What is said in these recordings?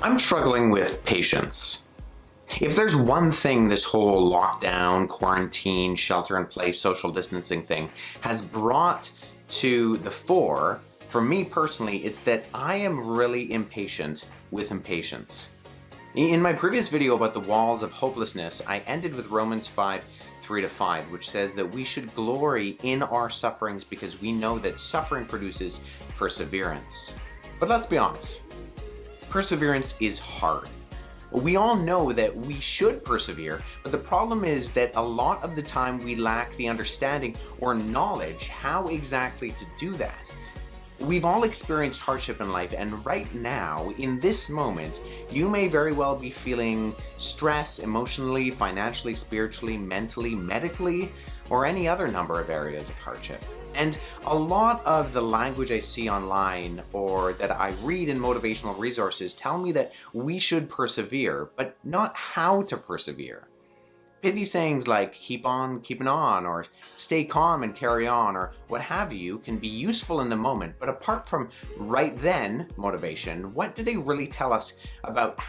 I'm struggling with patience. If there's one thing this whole lockdown, quarantine, shelter-in-place, social distancing thing has brought to the fore, for me personally, it's that I am really impatient with impatience. In my previous video about the walls of hopelessness, I ended with Romans 5:3-5, which says that we should glory in our sufferings because we know that suffering produces perseverance. But let's be honest. Perseverance is hard. We all know that we should persevere, but the problem is that a lot of the time we lack the understanding or knowledge how exactly to do that. We've all experienced hardship in life, and right now, in this moment, you may very well be feeling stress emotionally, financially, spiritually, mentally, medically, or any other number of areas of hardship. And a lot of the language I see online or that I read in motivational resources tell me that we should persevere, but not how to persevere. Pithy sayings like keep on keeping on or stay calm and carry on or what have you can be useful in the moment, but apart from right then motivation, what do they really tell us about the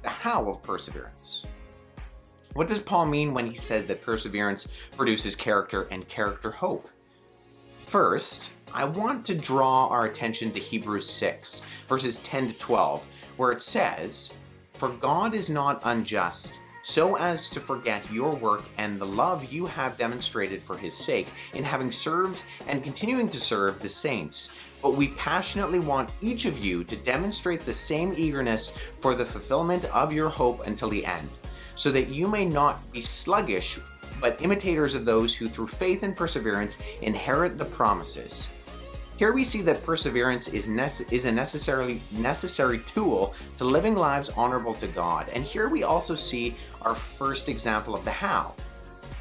how of perseverance? What does Paul mean when he says that perseverance produces character and character hope? First, I want to draw our attention to Hebrews 6, verses 10-12, where it says, "For God is not unjust, so as to forget your work and the love you have demonstrated for his sake in having served and continuing to serve the saints. But we passionately want each of you to demonstrate the same eagerness for the fulfillment of your hope until the end, so that you may not be sluggish, but imitators of those who through faith and perseverance inherit the promises." Here we see that perseverance is a necessary tool to living lives honorable to God. And here we also see our first example of the how.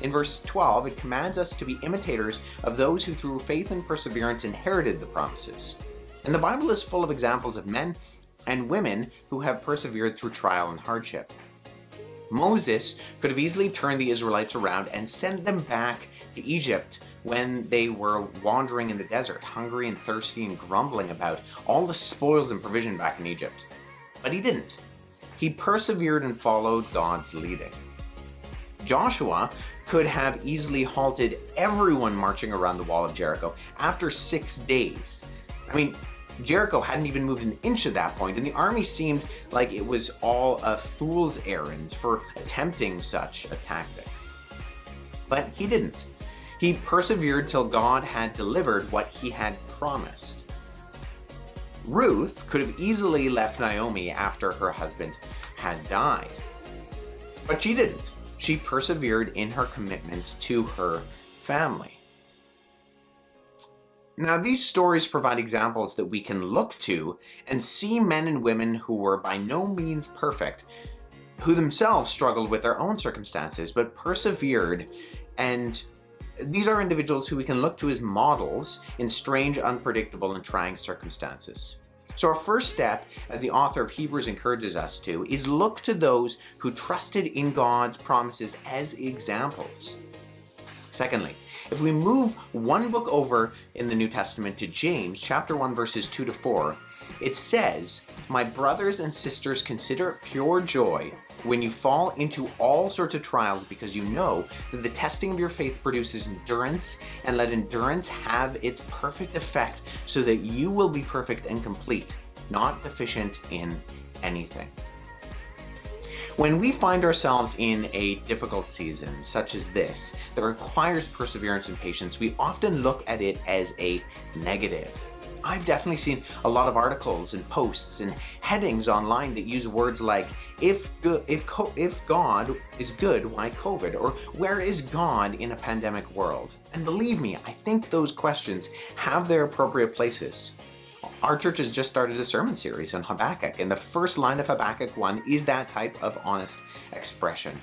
In verse 12, it commands us to be imitators of those who through faith and perseverance inherited the promises. And the Bible is full of examples of men and women who have persevered through trial and hardship. Moses could have easily turned the Israelites around and sent them back to Egypt when they were wandering in the desert, hungry and thirsty and grumbling about all the spoils and provision back in Egypt. But he didn't. He persevered and followed God's leading. Joshua could have easily halted everyone marching around the wall of Jericho after 6 days. Jericho hadn't even moved an inch at that point, and the army seemed like it was all a fool's errand for attempting such a tactic. But he didn't. He persevered till God had delivered what he had promised. Ruth could have easily left Naomi after her husband had died. But she didn't. She persevered in her commitment to her family. Now, these stories provide examples that we can look to and see men and women who were by no means perfect, who themselves struggled with their own circumstances, but persevered. And these are individuals who we can look to as models in strange, unpredictable, and trying circumstances. So our first step, as the author of Hebrews encourages us to, is look to those who trusted in God's promises as examples. Secondly, if we move one book over in the New Testament to James, chapter 1, verses 2-4, it says, "My brothers and sisters, consider it pure joy when you fall into all sorts of trials, because you know that the testing of your faith produces endurance, and let endurance have its perfect effect, so that you will be perfect and complete, not deficient in anything." When we find ourselves in a difficult season, such as this, that requires perseverance and patience, we often look at it as a negative. I've definitely seen a lot of articles and posts and headings online that use words like, if God is good, why COVID? Or where is God in a pandemic world? And believe me, I think those questions have their appropriate places. Our church has just started a sermon series on Habakkuk, and the first line of Habakkuk 1 is that type of honest expression.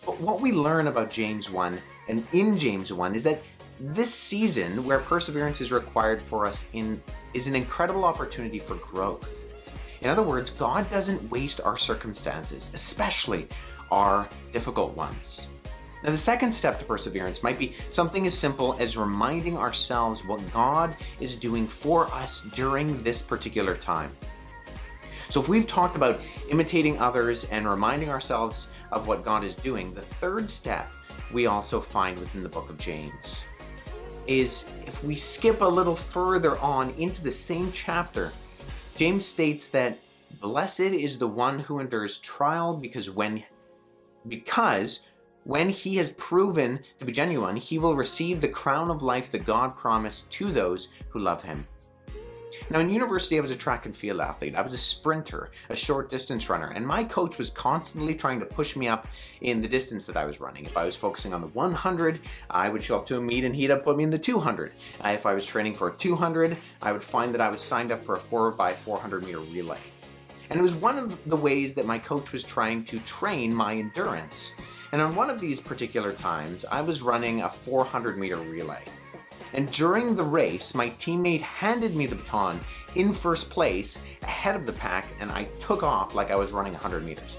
But what we learn about James 1 and in James 1 is that this season where perseverance is required for us is an incredible opportunity for growth. In other words, God doesn't waste our circumstances, especially our difficult ones. Now, the second step to perseverance might be something as simple as reminding ourselves what God is doing for us during this particular time. So if we've talked about imitating others and reminding ourselves of what God is doing, the third step we also find within the book of James is if we skip a little further on into the same chapter, James states that blessed is the one who endures trial because when he has proven to be genuine, he will receive the crown of life that God promised to those who love him. Now, in university, I was a track and field athlete. I was a sprinter, a short distance runner, and my coach was constantly trying to push me up in the distance that I was running. If I was focusing on the 100, I would show up to a meet and he'd put me in the 200. If I was training for a 200, I would find that I was signed up for a 4x400 meter relay. And it was one of the ways that my coach was trying to train my endurance. And on one of these particular times, I was running a 400 meter relay. And during the race, my teammate handed me the baton in first place ahead of the pack, and I took off like I was running 100 meters.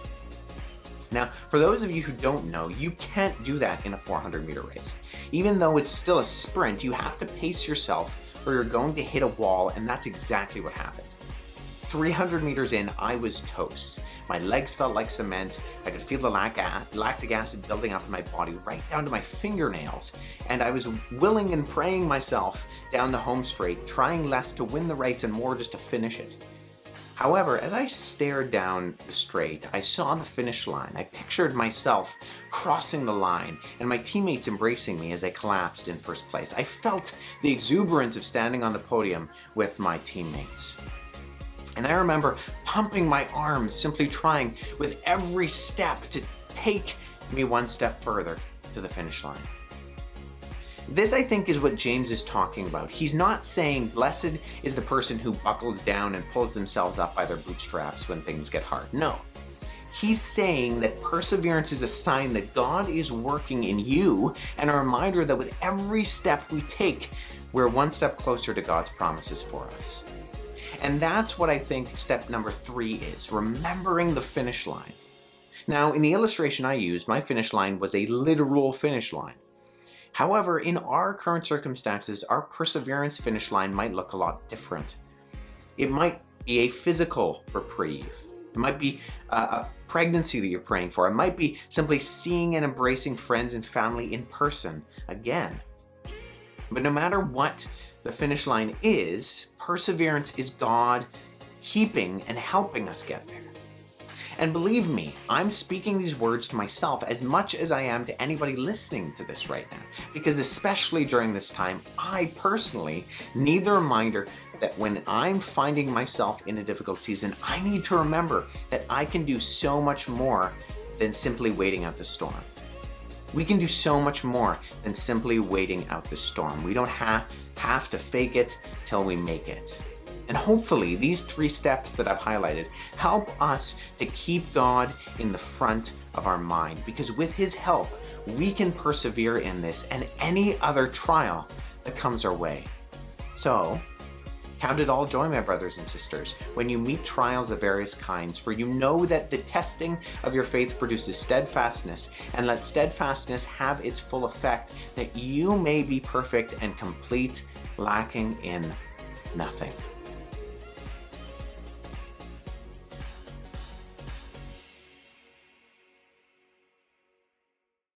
Now, for those of you who don't know, you can't do that in a 400 meter race. Even though it's still a sprint, you have to pace yourself or you're going to hit a wall, and that's exactly what happened. 300 meters in, I was toast. My legs felt like cement. I could feel the lactic acid building up in my body right down to my fingernails. And I was willing and praying myself down the home straight, trying less to win the race and more just to finish it. However, as I stared down the straight, I saw the finish line. I pictured myself crossing the line and my teammates embracing me as I collapsed in first place. I felt the exuberance of standing on the podium with my teammates. And I remember pumping my arms, simply trying with every step to take me one step further to the finish line. This, I think, is what James is talking about. He's not saying blessed is the person who buckles down and pulls themselves up by their bootstraps when things get hard. No. He's saying that perseverance is a sign that God is working in you and a reminder that with every step we take, we're one step closer to God's promises for us. And that's what I think step number 3 is, remembering the finish line. Now, in the illustration I used, my finish line was a literal finish line. However, in our current circumstances, our perseverance finish line might look a lot different. It might be a physical reprieve. It might be a pregnancy that you're praying for. It might be simply seeing and embracing friends and family in person again. But no matter what the finish line is, perseverance is God keeping and helping us get there. And believe me, I'm speaking these words to myself as much as I am to anybody listening to this right now, because especially during this time, I personally need the reminder that when I'm finding myself in a difficult season, I need to remember that I can do so much more than simply waiting out the storm. We can do so much more than simply waiting out the storm. We don't have to fake it till we make it. And hopefully these 3 steps that I've highlighted help us to keep God in the front of our mind, because with His help, we can persevere in this and any other trial that comes our way. So, count it all joy, my brothers and sisters, when you meet trials of various kinds, for you know that the testing of your faith produces steadfastness, and let steadfastness have its full effect, that you may be perfect and complete, lacking in nothing.